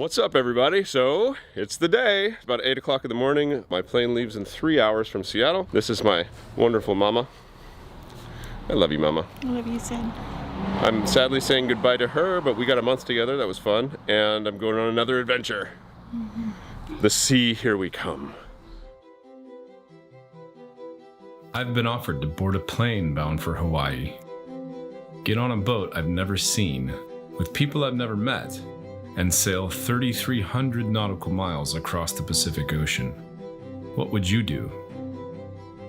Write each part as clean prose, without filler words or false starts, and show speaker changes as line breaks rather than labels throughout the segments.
What's up, everybody? So it's the day. It's about 8 o'clock in the morning. My plane leaves in 3 hours from Seattle. This is my wonderful mama. I love you, mama.
I love you, son.
I'm sadly saying goodbye to her, but we got a month together. That was fun. And I'm going on another adventure. The sea, here we come.
I've been offered to board a plane bound for Hawaii. Get on a boat I've never seen, with people I've never met, and sail 3,300 nautical miles across the Pacific Ocean. What would you do?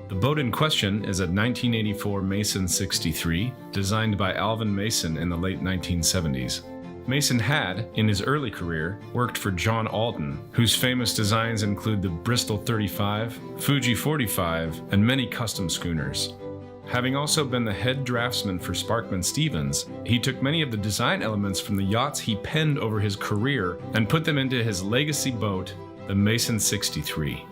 The boat in question is a 1984 Mason 63, designed by Alvin Mason in the late 1970s. Mason had, in his early career, worked for John Alden, whose famous designs include the Bristol 35, Fuji 45, and many custom schooners. Having also been the head draftsman for Sparkman Stevens, he took many of the design elements from the yachts he penned over his career and put them into his legacy boat, the Mason 63.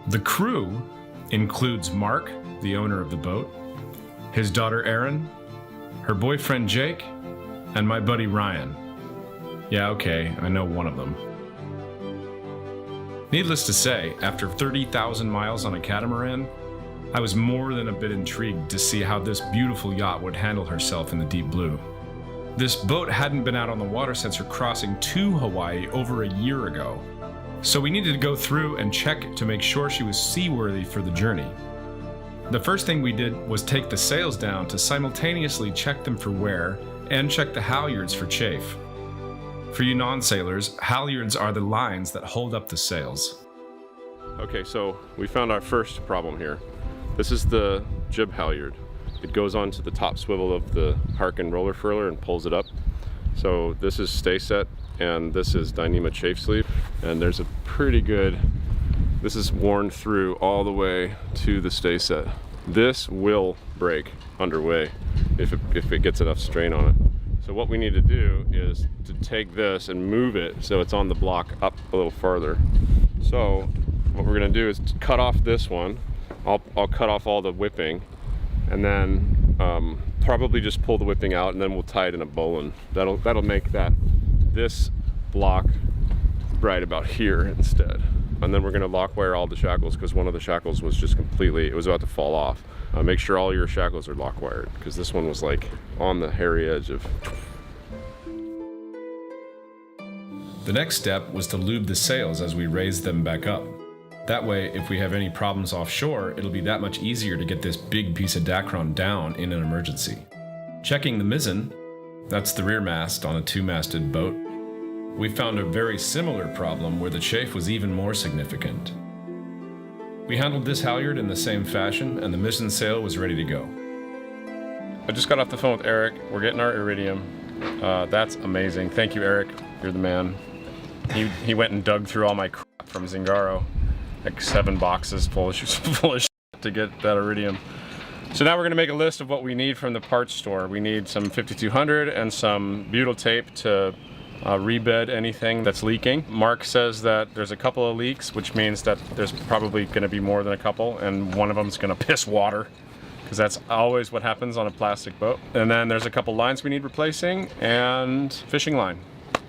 The crew includes Mark, the owner of the boat, his daughter Erin, her boyfriend Jake, and my buddy Ryan. Yeah, okay, I know one of them. Needless to say, after 30,000 miles on a catamaran, I was more than a bit intrigued to see how this beautiful yacht would handle herself in the deep blue. This boat hadn't been out on the water since her crossing to Hawaii over a year ago, so we needed to go through and check to make sure she was seaworthy for the journey. The first thing we did was take the sails down to simultaneously check them for wear and check the halyards for chafe. For you non-sailors, halyards are the lines that hold up the sails.
Okay, so we found our first problem here. This is the jib halyard. It goes onto the top swivel of the Harken roller furler and pulls it up. So this is stay set, and this is Dyneema chafe sleeve, and there's a pretty good, this is worn through all the way to the stay set. This will break underway if it gets enough strain on it. So what we need to do is to take this and move it so it's on the block up a little farther. So what we're gonna do is cut off this one. I'll cut off all the whipping, and then probably just pull the whipping out, and then we'll tie it in a bowline. That'll make this block right about here instead. And then we're gonna lock wire all the shackles, because one of the shackles was just completely, it was about to fall off. Make sure all your shackles are lock wired, because this one was like on the hairy edge of.
The next step was to lube the sails as we raised them back up. That way, if we have any problems offshore, it'll be that much easier to get this big piece of Dacron down in an emergency. Checking the mizzen, that's the rear mast on a two-masted boat, we found a very similar problem where the chafe was even more significant. We handled this halyard in the same fashion, and the mizzen sail was ready to go.
I just got off the phone with Eric. We're getting our iridium. That's amazing. Thank you, Eric. You're the man. He went and dug through all my crap from Zingaro, like 7 boxes full of shit to get that iridium. So now we're gonna make a list of what we need from the parts store. We need some 5200 and some butyl tape to rebed anything that's leaking. Mark says that there's a couple of leaks, which means that there's probably going to be more than a couple, and one of them is going to piss water, because that's always what happens on a plastic boat. And then there's a couple lines we need replacing, and fishing line,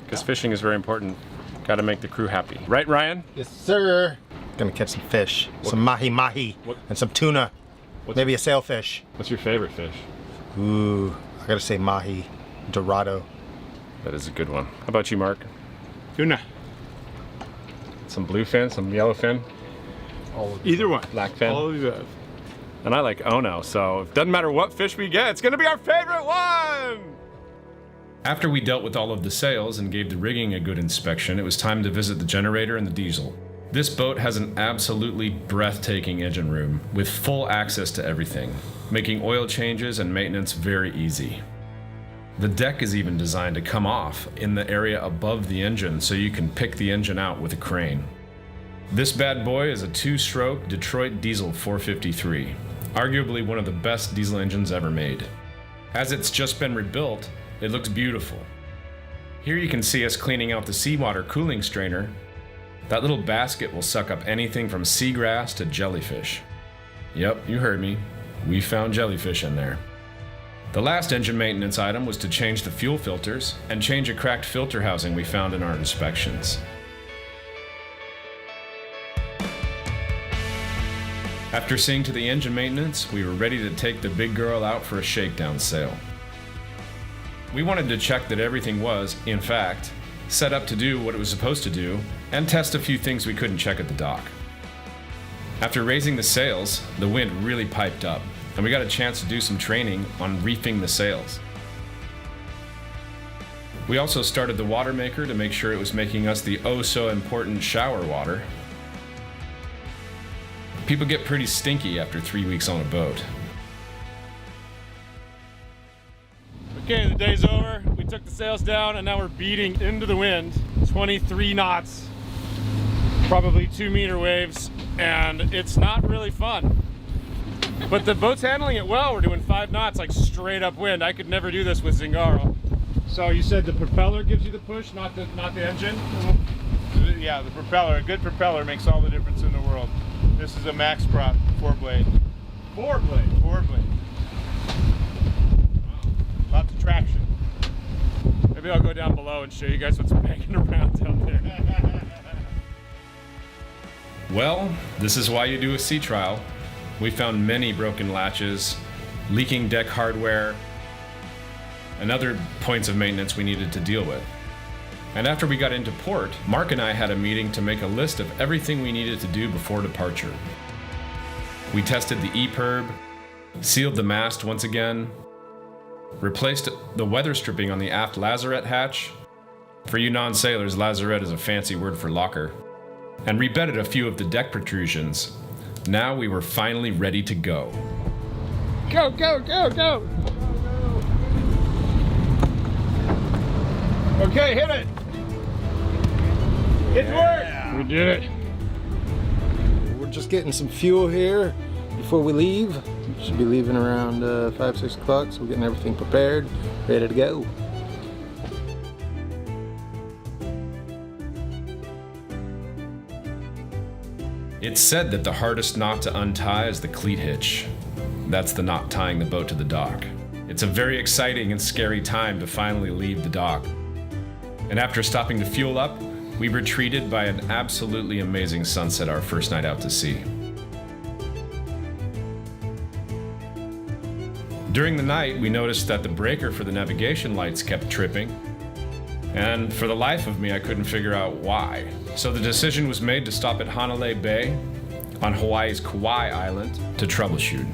because fishing is very important. Got to make the crew happy. Right, Ryan?
Yes, sir. Gonna catch some fish, some mahi-mahi, and some tuna, maybe a sailfish.
What's your favorite fish?
Ooh, I gotta say mahi, dorado.
That is a good one. How about you, Mark?
Tuna.
Some bluefin, some yellowfin?
Either one.
Blackfin?
All of that.
And I like Ono, so it doesn't matter what fish we get, it's gonna be our favorite one!
After we dealt with all of the sails and gave the rigging a good inspection, it was time to visit the generator and the diesel. This boat has an absolutely breathtaking engine room with full access to everything, making oil changes and maintenance very easy. The deck is even designed to come off in the area above the engine so you can pick the engine out with a crane. This bad boy is a 2-stroke Detroit Diesel 453, arguably one of the best diesel engines ever made. As it's just been rebuilt, it looks beautiful. Here you can see us cleaning out the seawater cooling strainer. That little basket will suck up anything from seagrass to jellyfish. Yep, you heard me. We found jellyfish in there. The last engine maintenance item was to change the fuel filters and change a cracked filter housing we found in our inspections. After seeing to the engine maintenance, we were ready to take the big girl out for a shakedown sail. We wanted to check that everything was, in fact, set up to do what it was supposed to do, and test a few things we couldn't check at the dock. After raising the sails, the wind really piped up, and we got a chance to do some training on reefing the sails. We also started the water maker to make sure it was making us the oh so important shower water. People get pretty stinky after 3 weeks on a boat.
Okay, the day's over. We took the sails down and now we're beating into the wind, 23 knots, probably 2-meter waves, and it's not really fun. But the boat's handling it well. We're doing 5 knots, like straight up wind. I could never do this with Zingaro.
So you said the propeller gives you the push, not the engine?
Yeah, the propeller. A good propeller makes all the difference in the world. This is a Max Prop 4-blade.
4-blade.
4-blade. Lots of traction.
Maybe I'll go down below and show you guys what's banging around down there.
Well, this is why you do a sea trial. We found many broken latches, leaking deck hardware, and other points of maintenance we needed to deal with. And after we got into port, Mark and I had a meeting to make a list of everything we needed to do before departure. We tested the EPIRB, sealed the mast once again, replaced the weather stripping on the aft lazarette hatch. For you non-sailors, lazarette is a fancy word for locker. And rebedded a few of the deck protrusions. Now we were finally ready to go.
Go, go, go, go!
Okay, hit it! It's work!
We did it.
We're just getting some fuel here before we leave. Should be leaving around 5, 6 o'clock, so we're getting everything prepared, ready to go.
It's said that the hardest knot to untie is the cleat hitch. That's the knot tying the boat to the dock. It's a very exciting and scary time to finally leave the dock. And after stopping to fuel up, we were treated by an absolutely amazing sunset our first night out to sea. During the night, we noticed that the breaker for the navigation lights kept tripping, and for the life of me, I couldn't figure out why. So the decision was made to stop at Hanalei Bay on Hawaii's Kauai Island to troubleshoot.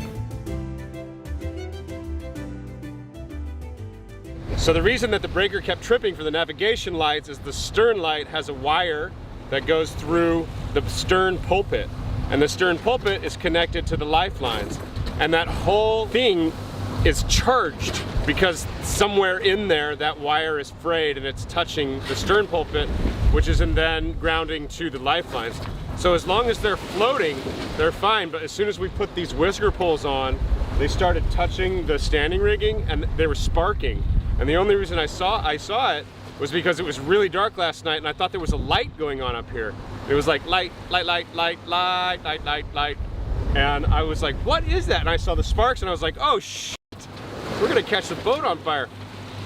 So the reason that the breaker kept tripping for the navigation lights is the stern light has a wire that goes through the stern pulpit. And the stern pulpit is connected to the lifelines. And that whole thing is charged because somewhere in there that wire is frayed and it's touching the stern pulpit, which is then grounding to the lifelines. So as long as they're floating, they're fine. But as soon as we put these whisker pulls on, they started touching the standing rigging and they were sparking. And the only reason I saw it was because it was really dark last night and I thought there was a light going on up here. It was like light, light, light, light, light, light, light, light. And I was like, what is that? And I saw the sparks and I was like, oh shit, we're gonna catch the boat on fire.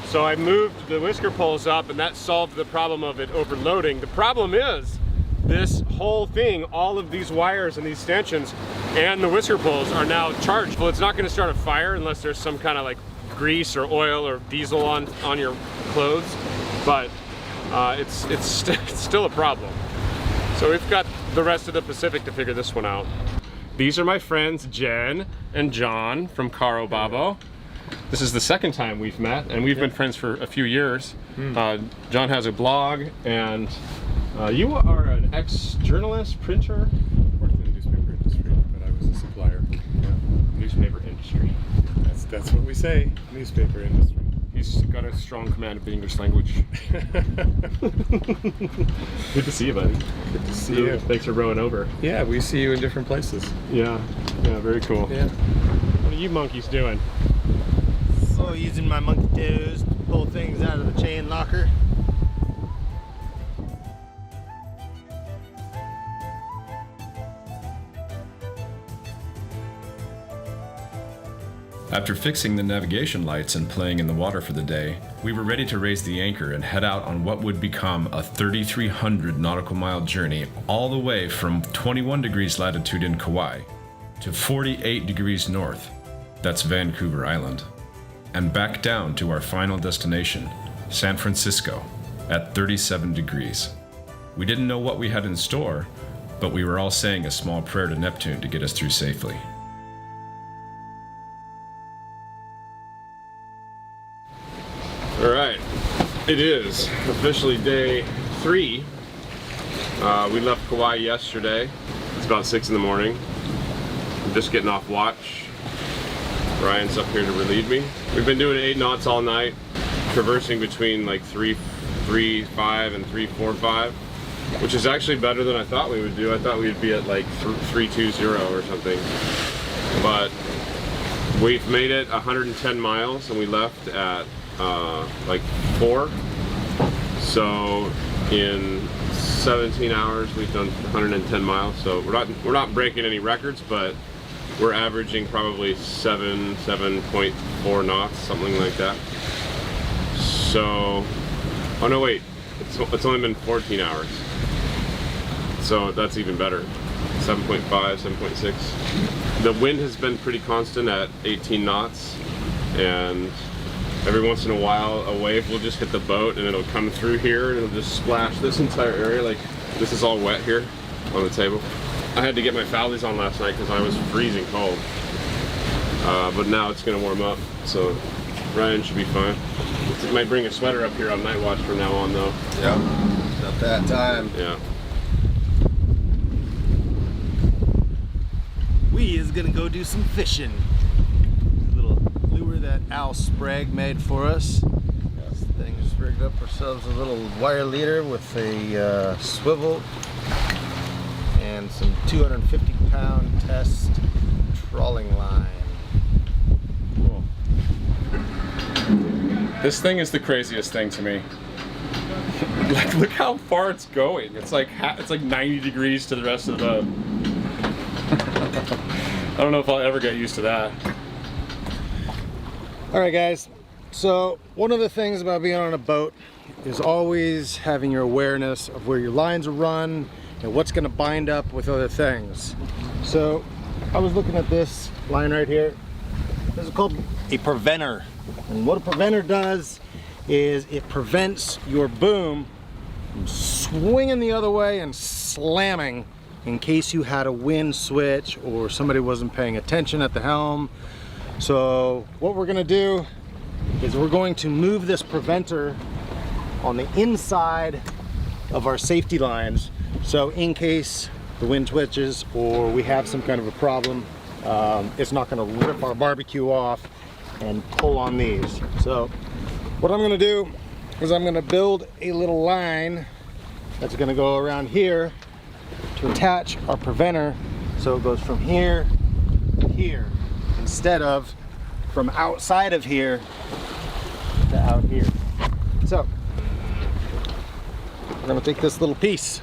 So I moved the whisker poles up and that solved the problem of it overloading. The problem is this whole thing, all of these wires and these stanchions and the whisker poles are now charged. Well, it's not gonna start a fire unless there's some kind of like grease or oil or diesel on your clothes, but it's still a problem. So we've got the rest of the Pacific to figure this one out. These are my friends Jen and John from Caro Babo. This is the second time we've met, and we've been friends for a few years. John has a blog, and you are an ex-journalist, printer?
Worked in the newspaper industry, but I was a supplier. Yeah.
Newspaper industry.
That's what we say, newspaper industry.
He's got a strong command of the English language. Good to see you, buddy.
Good to see you.
Thanks for rowing over.
Yeah, we see you in different places.
Yeah, very cool.
Yeah.
What are you monkeys doing?
So using my monkey toes to pull things out of the chain locker.
After fixing the navigation lights and playing in the water for the day, we were ready to raise the anchor and head out on what would become a 3,300 nautical mile journey all the way from 21 degrees latitude in Kauai to 48 degrees north, that's Vancouver Island, and back down to our final destination, San Francisco, at 37 degrees. We didn't know what we had in store, but we were all saying a small prayer to Neptune to get us through safely.
All right, it is officially day 3. We left Kauai yesterday. It's about 6 in the morning. I'm just getting off watch. Ryan's up here to relieve me. We've been doing 8 knots all night, traversing between like 3.35 and 3.45, which is actually better than I thought we would do. I thought we'd be at like 3.20 or something. But we've made it 110 miles and we left at like 4. So in 17 hours we've done 110 miles. So we're not breaking any records, but we're averaging probably 7.4 knots, something like that. So, oh no, wait, it's only been 14 hours. So that's even better. 7.5, 7.6. The wind has been pretty constant at 18 knots, and every once in a while a wave will just hit the boat and it'll come through here and it'll just splash this entire area. Like, this is all wet here on the table. I had to get my foulies on last night because I was freezing cold. But now it's gonna warm up, so Ryan should be fine. It might bring a sweater up here on night watch from now on though.
Yep, about that time.
Yeah.
We is gonna go do some fishing. Little lure that Al Sprague made for us. This thing just rigged up ourselves a little wire leader with a swivel and some 250-pound test trawling line.
Cool. This thing is the craziest thing to me. Like, look how far it's going. It's like 90 degrees to the rest of the boat. I don't know if I'll ever get used to that.
All right, guys. So one of the things about being on a boat is always having your awareness of where your lines are run and what's going to bind up with other things. So I was looking at this line right here. This is called a preventer. And what a preventer does is it prevents your boom from swinging the other way and slamming in case you had a wind switch or somebody wasn't paying attention at the helm. So what we're going to do is we're going to move this preventer on the inside of our safety lines. So in case the wind twitches or we have some kind of a problem, it's not going to rip our barbecue off and pull on these. So what I'm going to do is I'm going to build a little line that's going to go around here to attach our preventer, so it goes from here to here instead of from outside of here to out here. So we're going to take this little piece.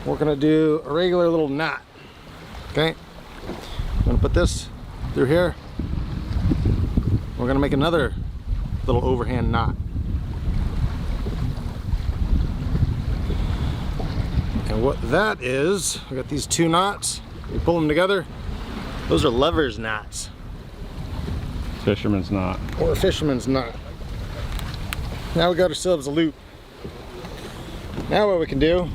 We're going to do a regular little knot. Okay, I'm going to put this through here. We're going to make another little overhand knot. And what that is, we got these 2 knots. We pull them together. Those are lover's knots.
Fisherman's knot.
Or a fisherman's knot. Now we got ourselves a loop. Now what we can do,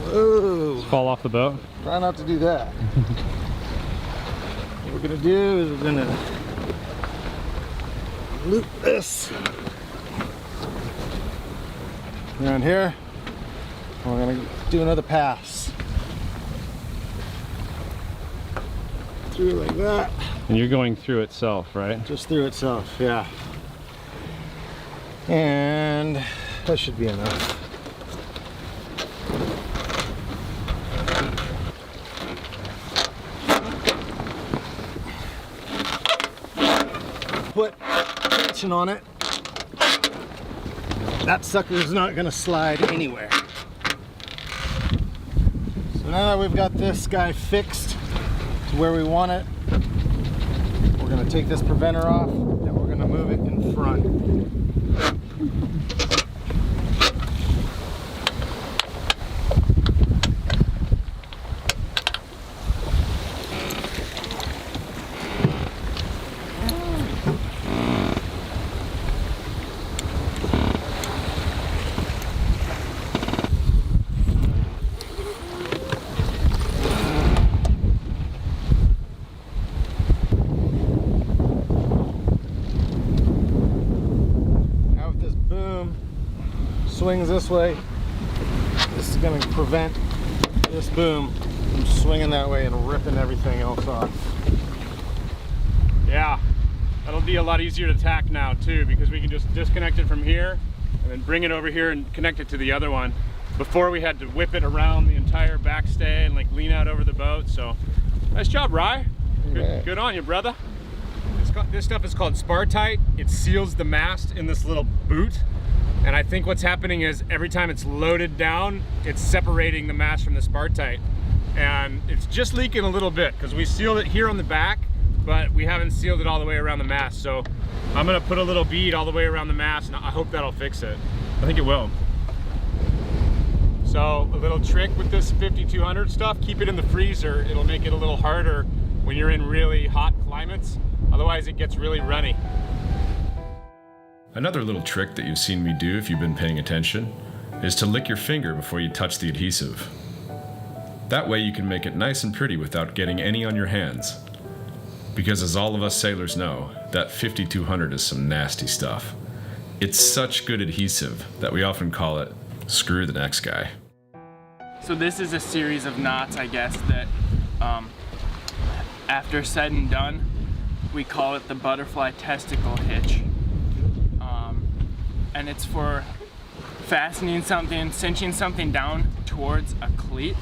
whoa,
Fall off the boat.
try not to do that. What we're gonna do is we're gonna loop this around here. And we're gonna do another pass through like that.
And you're going through itself, right?
Just through itself, yeah. And that should be enough. Put tension on it. That sucker's not gonna slide anywhere. So now that we've got this guy fixed to where we want it, We're gonna take this preventer off, and we're gonna move it in front. Swings this way, this is going to prevent this boom from swinging that way and ripping everything else off.
Yeah, that'll be a lot easier to tack now too, because we can just disconnect it from here and then bring it over here and connect it to the other one. Before we had to whip it around the entire backstay and like lean out over the boat. So nice job, Rye. Good on you, brother. This stuff is called Spartite. It seals the mast in this little boot. And I think what's happening is every time it's loaded down, it's separating the mast from the Spartite. And it's just leaking a little bit because we sealed it here on the back, but we haven't sealed it all the way around the mast. So I'm gonna put a little bead all the way around the mast and I hope that'll fix it. I think it will. So a little trick with this 5200 stuff, keep it in the freezer. It'll make it a little harder when you're in really hot climates. Otherwise it gets really runny.
Another little trick that you've seen me do if you've been paying attention is to lick your finger before you touch the adhesive. That way you can make it nice and pretty without getting any on your hands. Because as all of us sailors know, that 5200 is some nasty stuff. It's such good adhesive that we often call it screw the next guy.
So this is a series of knots, I guess, that after said and done, we call it the butterfly testicle hitch. And it's for fastening something, cinching something down towards a cleat.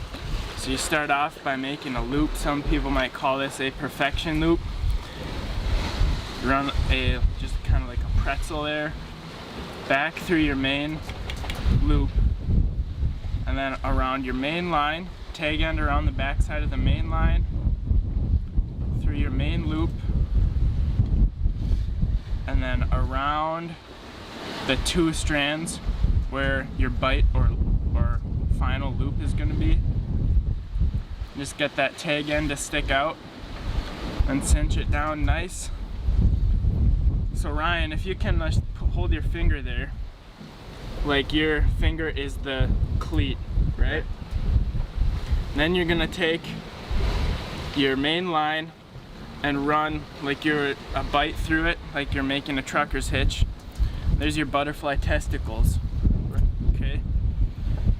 So you start off by making a loop. Some people might call this a perfection loop. You run a, just kind of like a pretzel there, back through your main loop, and then around your main line, tag end around the back side of the main line, through your main loop, and then around the two strands where your bite or final loop is going to be. Just get that tag end to stick out and cinch it down nice. So Ryan, if you can hold your finger there, like your finger is the cleat, right? And then you're gonna take your main line and run like you're a bite through it, like you're making a trucker's hitch. There's your butterfly testicles, okay?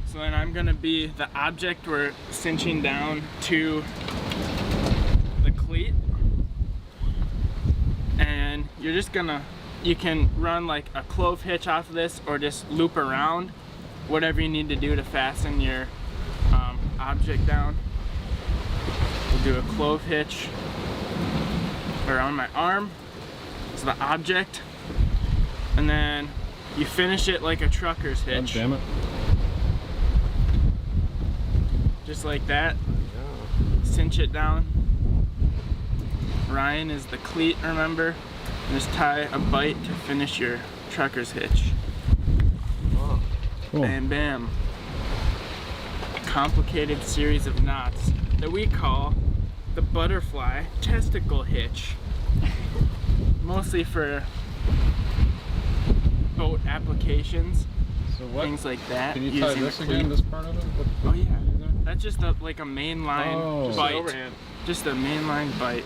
So then I'm gonna be the object we're cinching down to the cleat. And you're just gonna, you can run like a clove hitch off of this or just loop around, whatever you need to do to fasten your object down. We'll do a clove hitch around my arm, so the object. And then you finish it like a trucker's hitch.
God damn it.
Just like that. Cinch it down. Ryan is the cleat, remember? And just tie a bite to finish your trucker's hitch.
Cool.
Bam, bam. Complicated series of knots that we call the butterfly testicle hitch. Mostly for boat applications,
So what?
things like that.
Can you tie
using
this
the
again,
cleat.
this part of it?
Oh yeah, that's just like a mainline
Oh.
bite.
Overhand.
Just a mainline bite.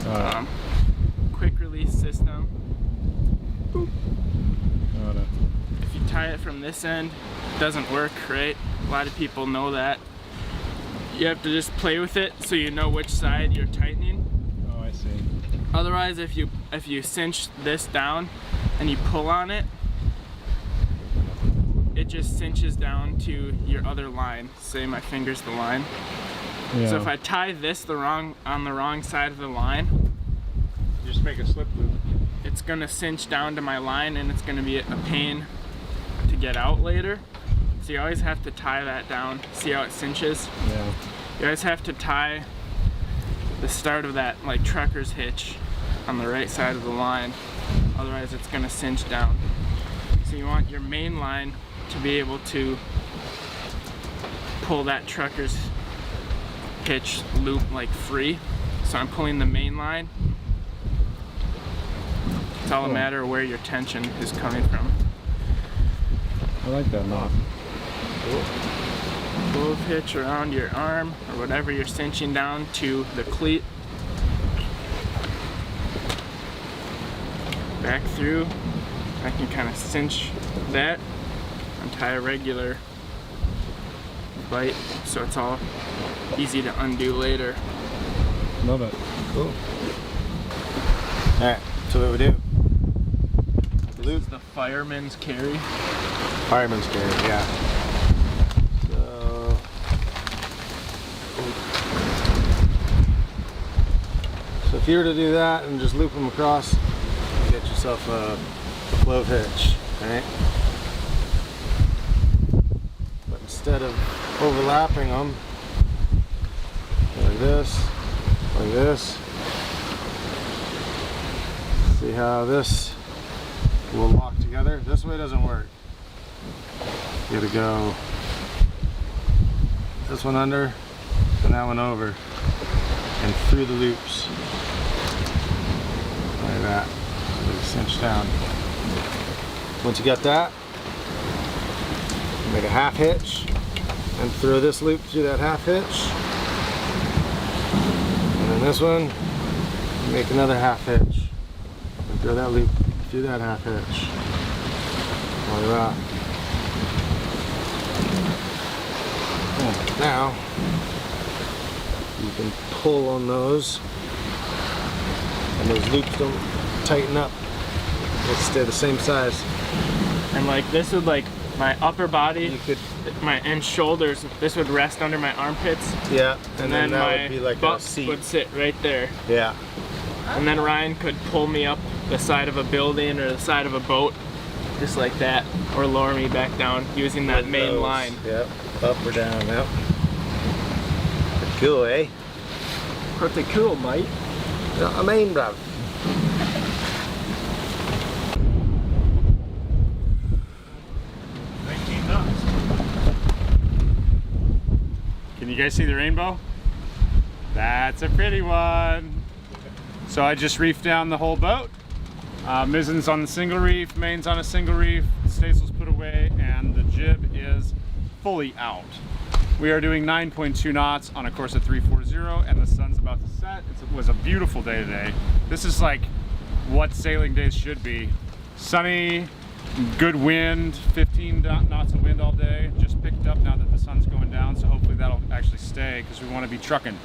Got
Quick release system.
it. Got it.
If you tie it from this end, it doesn't work, right? A lot of people know that. You have to just play with it so you know which side you're tightening.
Oh, I see.
Otherwise, if you cinch this down and you pull on it, it just cinches down to your other line. Say my finger's the line.
Yeah.
So if I tie this on the wrong side of the line,
Just make a slip loop.
it's gonna cinch down to my line and it's gonna be a pain to get out later. So you always have to tie that down. See how it cinches?
Yeah.
You always have to tie the start of that like trucker's hitch on the right side of the line, otherwise it's going to cinch down. So you want your main line to be able to pull that trucker's hitch loop like free. So I'm pulling the main line. It's all a matter of where your tension is coming from.
I like that knot.
Clove hitch around your arm or whatever you're cinching down to the cleat. Back through. I can kind of cinch that and tie a regular bite so it's all easy to undo later.
Love it.
Cool. Alright, so what we do?
This is the fireman's carry.
Fireman's carry, yeah. So if you were to do that and just loop them across, you get yourself a clove hitch, right? But instead of overlapping them, like this, see how this will lock together? This way doesn't work. You gotta go this one under and that one over and through the loops like that. Cinch down. Once you got that, make a half hitch and throw this loop through that half hitch, and then this one, make another half hitch and throw that loop through that half hitch like that. And now you can pull on those and those loops don't tighten up. They stay the same size.
And like this would, like my upper body, and shoulders, this would rest under my armpits.
Yeah, and then that
my
would be like
butt
a seat.
would sit right there.
Yeah.
And then Ryan could pull me up the side of a building or the side of a boat, just like that, or lower me back down using that main line.
Yep, up or down, yep. Pretty cool, eh?
Pretty cool, mate.
You know what I mean, bro?
Can you guys see the rainbow? That's a pretty one. So I just reefed down the whole boat. Mizzen's on the single reef, main's on a single reef, staysail's put away, and the jib is fully out. We are doing 9.2 knots on a course of 340, and the sun's about to set. It was a beautiful day today. This is like what sailing days should be. Sunny, good wind, 15 knots of wind all day. Just picked up now that the sun's going down, so hopefully that'll actually stay because we want to be trucking.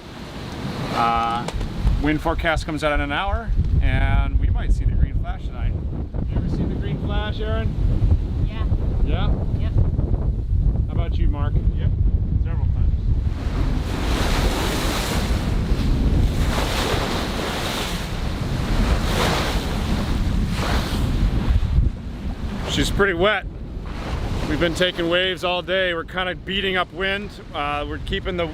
Wind forecast comes out in an hour, and we might see the green flash tonight. Have you ever seen the green flash, Aaron?
Yeah.
Yeah?
Yep.
How about you, Mark? Yep, several times. She's pretty wet. We've been taking waves all day. We're kind of beating up wind. We're keeping the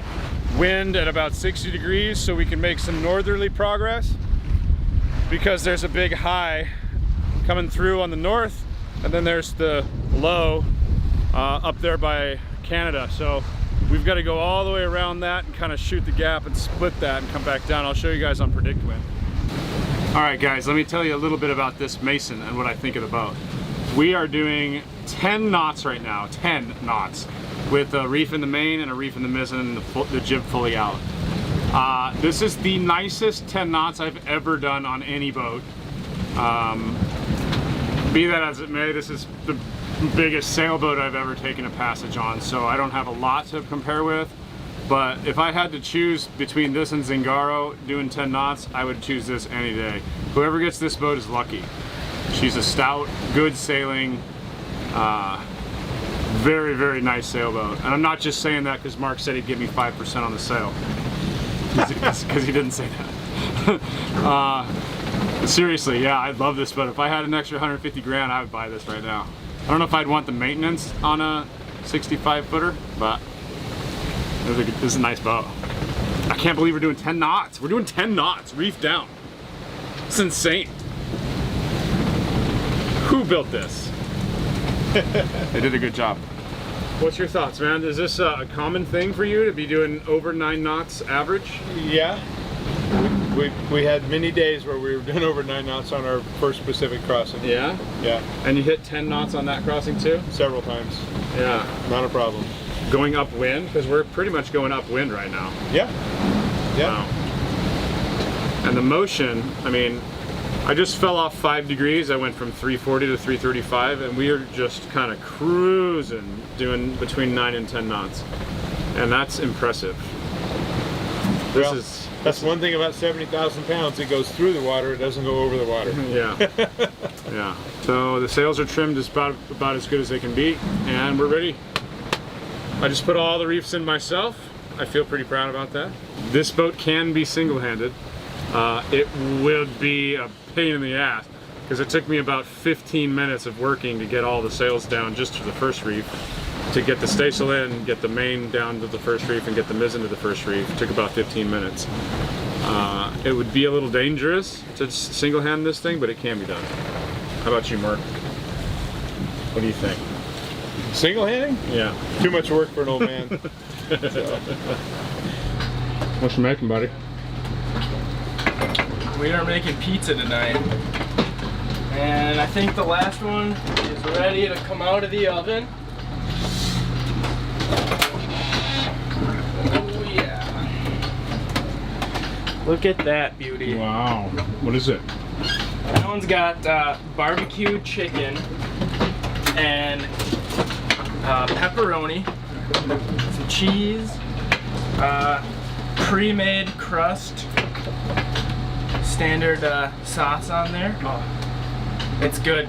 wind at about 60 degrees so we can make some northerly progress, because there's a big high coming through on the north, and then there's the low up there by Canada. So we've got to go all the way around that and kind of shoot the gap and split that and come back down. I'll show you guys on predict wind. All right, guys, let me tell you a little bit about this Mason and what I think of the boat. We are doing 10 knots right now, 10 knots, with a reef in the main and a reef in the mizzen and the jib fully out. This is the nicest 10 knots I've ever done on any boat. Be that as it may, this is the biggest sailboat I've ever taken a passage on, so I don't have a lot to compare with. But if I had to choose between this and Zingaro doing 10 knots, I would choose this any day. Whoever gets this boat is lucky. She's a stout, good sailing, very, very nice sailboat. And I'm not just saying that because Mark said he'd give me 5% on the sale. Because he didn't say that. Seriously, yeah, I love this boat. If I had an extra 150 grand, I would buy this right now. I don't know if I'd want the maintenance on a 65 footer, but this is a nice boat. I can't believe we're doing 10 knots. We're doing 10 knots, reef down.
It's insane. Who built this?
They did a good job.
What's your thoughts, man? Is this a common thing for you to be doing over 9 knots average?
Yeah. We had many days where we were doing over 9 knots on our first Pacific crossing.
Yeah?
Yeah,
And you hit 10 knots on that crossing too?
several times.
Yeah.
Not a problem.
Going upwind? Because we're pretty much going upwind right now.
Yeah. Yeah.
Wow. And the motion, I mean, I just fell off 5 degrees. I went from 340 to 335, and we are just kind of cruising, doing between 9 and 10 knots. And that's impressive.
That's one thing about 70,000 pounds. It goes through the water. It doesn't go over the water.
Yeah. Yeah. So the sails are trimmed as about as good as they can be, and we're ready. I just put all the reefs in myself. I feel pretty proud about that. This boat can be single-handed. It would be a pain in the ass because it took me about 15 minutes of working to get all the sails down just to the first reef. To get the staysail in, get the main down to the first reef, and get the mizzen to the first reef. It took about 15 minutes. It would be a little dangerous to single-hand this thing, but it can be done. How about you, Mark? What do you think?
Single-handing?
Yeah.
Too much work for an old man.
What you making, buddy?
We are making pizza tonight. And I think the last one is ready to come out of the oven. Oh yeah. Look at that beauty.
Wow. What is it?
That one's got barbecue chicken and pepperoni, some cheese, pre-made crust, standard sauce on there. Oh, it's good.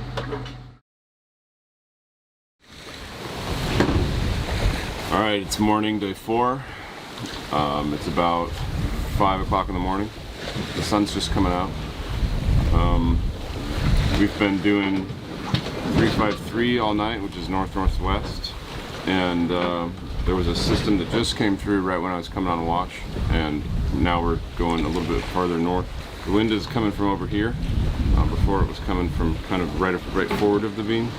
All right, it's morning, day 4. It's about 5 o'clock in the morning. The sun's just coming out. We've been doing 353 all night, which is north-northwest. And there was a system that just came through right when I was coming on watch. And now we're going a little bit farther north. The wind is coming from over here. Before it was coming from kind of right forward of the beam.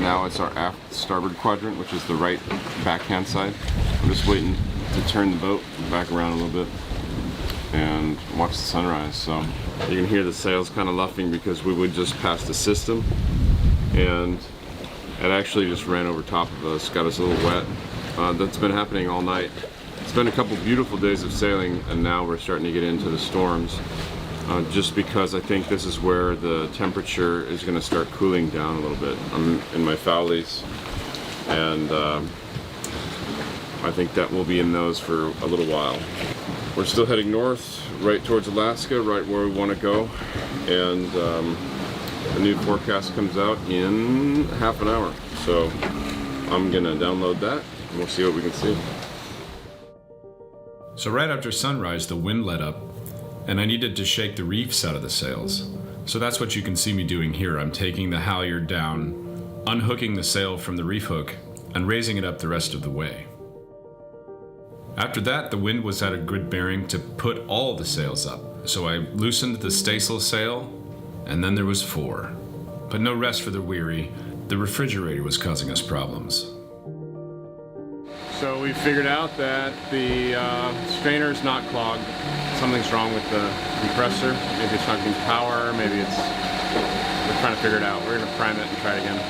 Now it's our aft starboard quadrant, which is the right backhand side. I'm just waiting to turn the boat back around a little bit and watch the sunrise. So you can hear the sails kind of luffing because we would just pass the system, and it actually just ran over top of us, got us a little wet. That's been happening all night. It's been a couple beautiful days of sailing, and now we're starting to get into the storms. Just because I think this is where the temperature is going to start cooling down a little bit. I'm in my foulies, and I think that we'll be in those for a little while. We're still heading north, right towards Alaska, right where we want to go, and the new forecast comes out in half an hour. So I'm going to download that, and we'll see what we can see.
So right after sunrise, the wind let up, and I needed to shake the reefs out of the sails. So that's what you can see me doing here. I'm taking the halyard down, unhooking the sail from the reef hook, and raising it up the rest of the way. After that, the wind was at a good bearing to put all the sails up. So I loosened the staysail sail, and then there was 4. But no rest for the weary. The refrigerator was causing us problems.
So we figured out that the strainer's not clogged. Something's wrong with the compressor. Maybe it's not getting power, maybe it's... We're trying to figure it out. We're gonna prime it and try it again.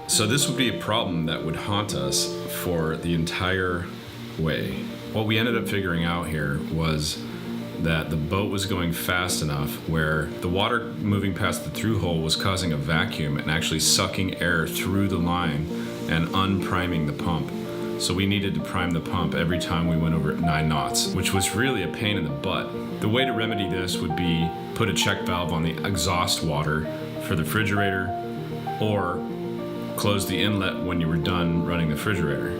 So this would be a problem that would haunt us for the entire way. What we ended up figuring out here was that the boat was going fast enough where the water moving past the through hole was causing a vacuum and actually sucking air through the line and unpriming the pump. So we needed to prime the pump every time we went over 9 knots, which was really a pain in the butt. The way to remedy this would be put a check valve on the exhaust water for the refrigerator, or close the inlet when you were done running the refrigerator.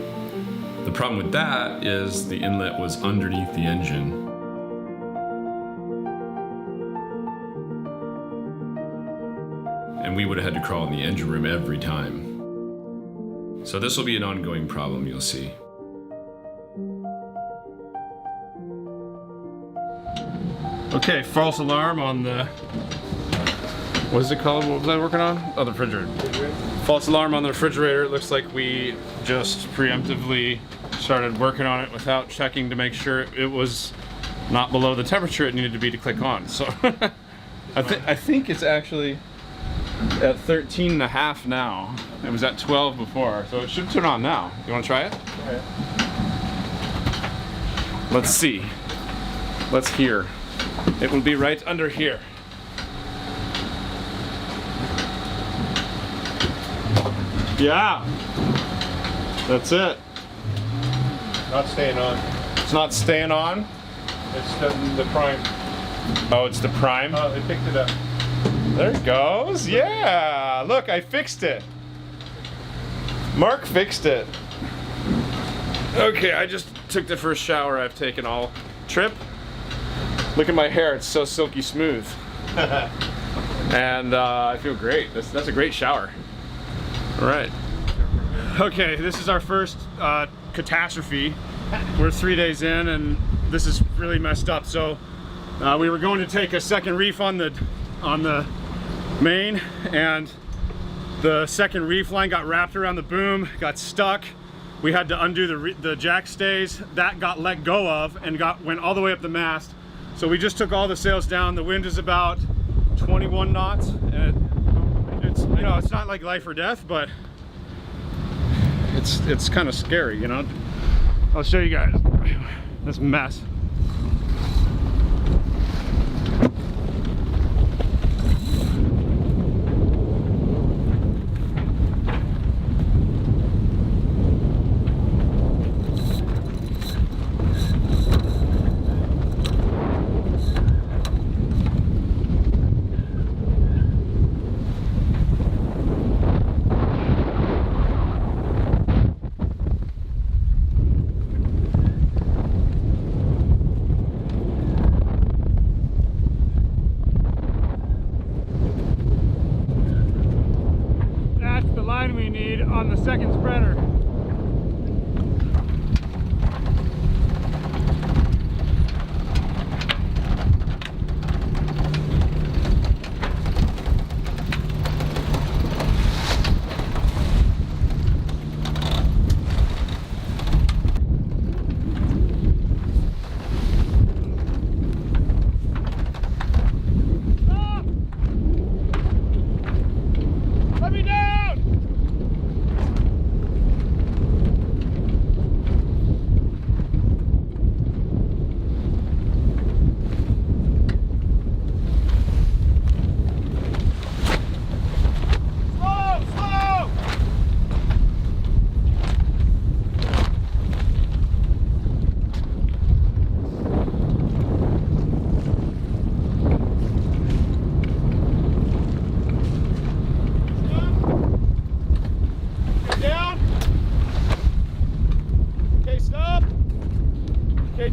The problem with that is the inlet was underneath the engine. And we would have had to crawl in the engine room every time. So this will be an ongoing problem, you'll see.
Okay, false alarm on the, what is it called? What was I working on? Oh, the refrigerator. False alarm on the refrigerator. It looks like we just preemptively started working on it without checking to make sure it was not below the temperature it needed to be to click on. So I think it's actually at 13.5 now. It was at 12 before, so it should turn on now. You want to try it?
Okay.
Let's see. Let's hear. It will be right under here. Yeah, that's it.
Not staying on.
It's not staying on.
It's the prime.
Oh, it's the prime.
Oh, they picked it up.
There it goes. Yeah, look, I fixed it. Mark fixed it. Okay, I just took the first shower I've taken all trip. Look at my hair, it's so silky smooth. And I feel great. That's a great shower. All right. Okay, this is our first catastrophe. We're 3 days in and this is really messed up. So we were going to take a second reef on the main, and the second reef line got wrapped around the boom, got stuck. We had to undo the jack stays. That got let go of and went all the way up the mast. So we just took all the sails down. The wind is about 21 knots, and it's, you know, it's not like life or death, but it's kind of scary, you know. I'll show you guys this mess. We need on the second spreader. Let me down!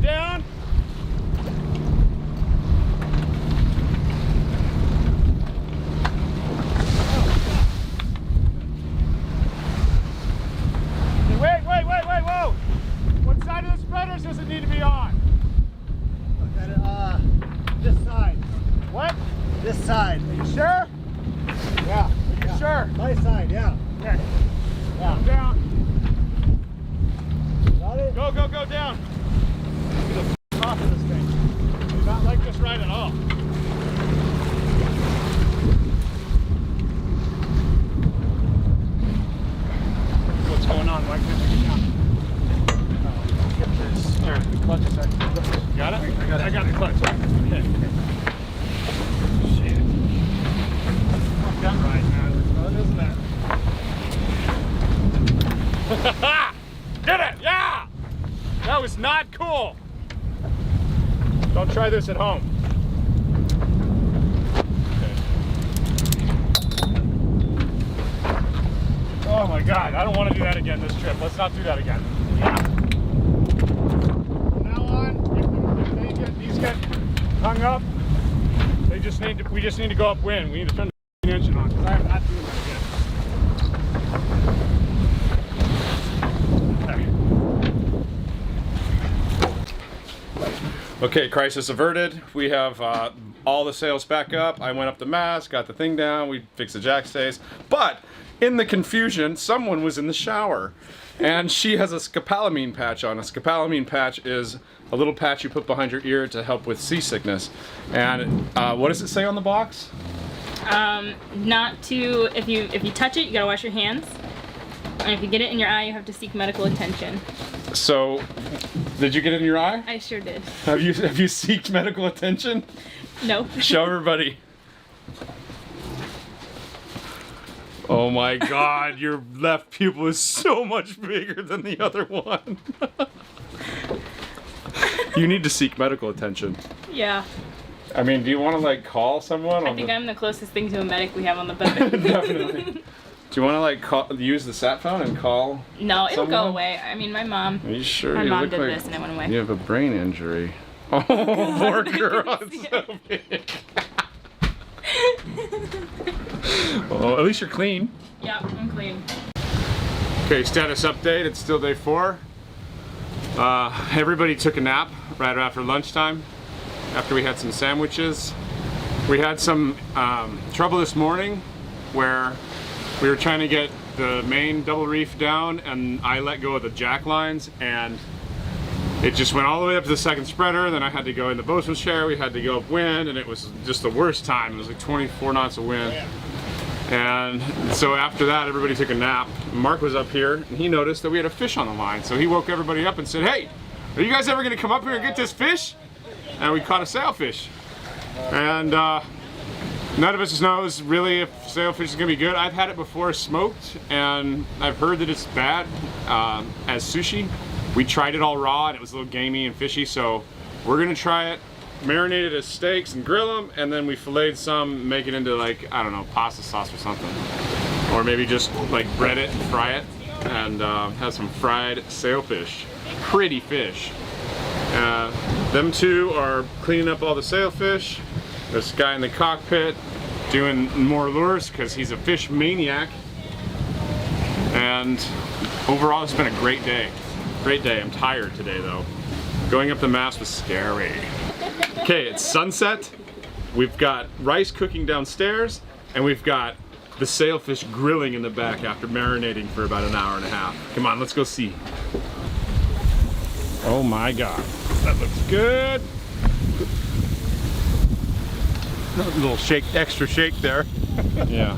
Down. Wait, whoa! What side of the spreaders does it need to be on?
This side.
What?
This side.
Are you sure?
Yeah.
Are you sure?
My side, yeah.
Okay.
Yeah.
Come down.
Got it?
Go down. Off of this thing. Do not like this ride at all. What's going on? Why can't you get this? Here, the clutch is actually. Got it? I got the clutch. Okay. Shit. Fuck that ride, man. It's fun, isn't it? Did it! Yeah! That was not cool. Don't try this at home. Okay. Oh my God, I don't want to do that again this trip. Let's not do that again. Yeah. From now on, if these get hung up, we just need to go upwind. We need to turn the engine on because I am not doing that again.
Okay, crisis averted. We have all the sails back up. I went up the mast, got the thing down, we fixed the jack stays. But in the confusion, someone was in the shower. And she has a scopolamine patch on. A scopolamine patch is a little patch you put behind your ear to help with seasickness. And what does it say on the box?
Not to, if you touch it, you gotta wash your hands. And if you get it in your eye, you have to seek medical attention.
So, did you get it in your eye?
I sure did.
Have you seeked medical attention?
No.
Show everybody. Oh my God, your left pupil is so much bigger than the other one. You need to seek medical attention.
Yeah.
I mean, do you want to like call someone?
I think I'm the closest thing to a medic we have on the boat.
Definitely. Do you want to like use the sat phone and call?
No, it'll
someone?
go away. I mean, my mom.
Are you sure?
My
You
mom
look
did
like
this and it went away.
You have a brain injury. Oh, poor girl. It's so big. Well, at least you're clean.
Yeah, I'm clean.
Okay, status update. It's still day 4. Everybody took a nap right after lunchtime, after we had some sandwiches. We had some trouble this morning where we were trying to get the main double reef down and I let go of the jack lines and it just went all the way up to the second spreader. Then I had to go in the boatswain's chair. We had to go upwind and it was just the worst time. It was like 24 knots of wind. And so after that, everybody took a nap. Mark was up here and he noticed that we had a fish on the line. So he woke everybody up and said, "Hey, are you guys ever gonna come up here and get this fish?" And we caught a sailfish. And none of us knows really if sailfish is gonna be good. I've had it before smoked and I've heard that it's bad as sushi. We tried it all raw and it was a little gamey and fishy, so we're gonna try it, marinate it as steaks and grill them, and then we filleted some, make it into like, I don't know, pasta sauce or something. Or maybe just like bread it and fry it and have some fried sailfish. Pretty fish. Them two are cleaning up all the sailfish. This guy in the cockpit doing more lures because he's a fish maniac. And overall, it's been a great day. Great day. I'm tired today though. Going up the mast was scary. Okay, it's sunset. We've got rice cooking downstairs, and we've got the sailfish grilling in the back after marinating for about an hour and a half. Come on, let's go see. Oh my God, that looks good.
A little shake, extra shake there.
Yeah.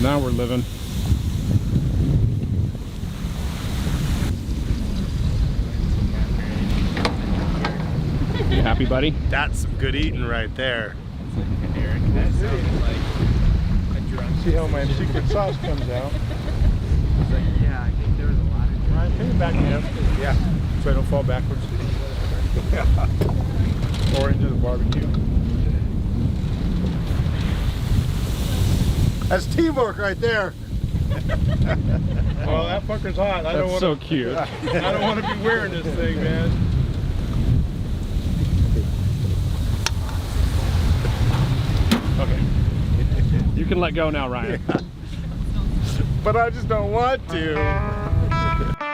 Now we're living. You happy, buddy?
That's some good eating right there.
See how my secret sauce comes out.
Yeah, I think there was a lot of.
Ryan, put it back in. Yeah, so I don't fall backwards. Or into the barbecue.
That's teamwork right there.
Well, that fucker's hot. I don't
That's
want
so cute.
I don't want to be wearing this thing, man.
Okay. You can let go now, Ryan.
But I just don't want to.